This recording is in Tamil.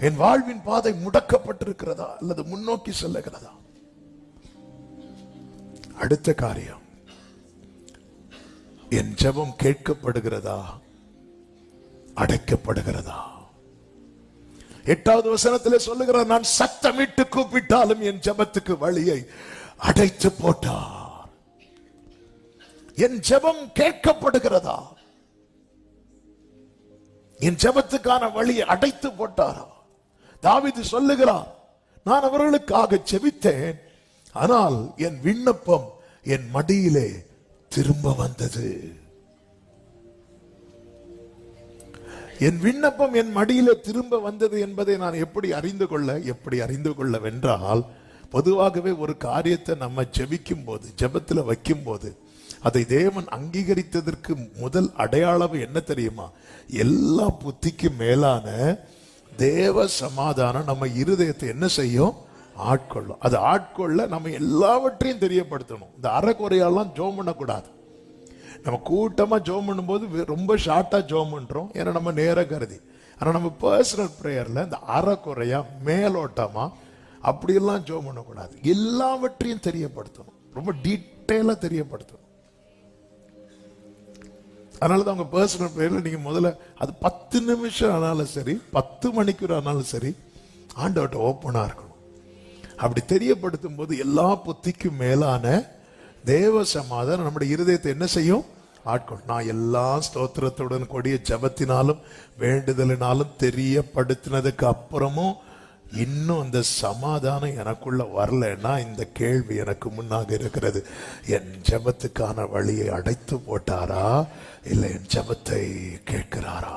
என் வாழ்வின் பாதை முடக்கப்பட்டிருக்கிறதா அல்லது முன்னோக்கி செல்லுகிறதா? அடுத்த காரியம், என் ஜெபம் கேட்கப்படுகிறதா அடைக்கப்படுகிறதா? 8வது வசனத்திலே சொல்லுகிறார், நான் சத்தமிட்டு கூப்பிட்டாலும் என் ஜெபத்துக்கு வழியை அடைத்து போட்டார். என் ஜெபம் கேட்கப்படுகிறதா? என் ஜெபத்துக்கான வழியை அடைத்து போட்டாரா? தாவீது சொல்லுகிறார், நான் அவர்களுக்காக ஜெபித்தேன், ஆனால் என் விண்ணப்பம் என் மடியிலே திரும்ப வந்தது. என் விண்ணப்பம் என் மடியிலே திரும்ப வந்தது என்பதை நான் எப்படி அறிந்து கொள்ளவென்றால், பொதுவாகவே ஒரு காரியத்தை நம்ம ஜெபிக்கும் போது, ஜெபத்தில் வைக்கும் போது, அதை தேவன் அங்கீகரித்ததற்கு முதல் அடையாளம் என்ன தெரியுமா? எல்லா புத்திக்கு மேலான தேவ சமாதானம் நம்ம இருதயத்தை என்ன செய்யும்? ஆட்கொள்ளும். அது ஆட்கொள்ள நம்ம எல்லாவற்றையும் தெரியப்படுத்தணும். இந்த அறக்குறையெல்லாம் ஜோம் பண்ணக்கூடாது. நம்ம கூட்டமா ஜோம் பண்ணும்போது ரொம்ப ஷார்ட்டா ஜோம் பண்றோம், ஏன்னா நம்ம நேரம் கருதி. ஆனா நம்ம பர்சனல் பிரேயர்ல இந்த அறக்குறையா மேலோட்டமா அப்படியெல்லாம் ஜோம் பண்ணக்கூடாது. எல்லாவற்றையும் தெரியப்படுத்தணும், ரொம்ப டீட்டெயிலா தெரியப்படுத்தணும். அதனாலதான் உங்க பர்சனல் பிரேயர்ல நீங்க முதல்ல அது 10 நிமிஷம் ஆனாலும் சரி, 10 மணிக்கூர் ஆனாலும் சரி, ஆண்டவர்கிட்ட ஓப்பனா இருக்கணும். அப்படி தெரியப்படுத்தும் போது எல்லா புத்திக்கும் மேலான தேவ சமாதானம் நம்முடைய இருதயத்தை என்ன செய்யும்? ஆட்கொள்ளும். நான் எல்லா ஸ்தோத்திரத்துடன் கூடிய ஜெபத்தினாலும் வேண்டுதலினாலும் தெரியப்படுத்தினதுக்கு அப்புறமும் இன்னும் அந்த சமாதானம் எனக்குள்ள வரலன்னா, இந்த கேள்வி எனக்கு முன்னாக இருக்கிறது, என் ஜெபத்துக்கான வழியை அடைத்து போட்டாரா இல்லை என் ஜெபத்தை கேட்கிறாரா?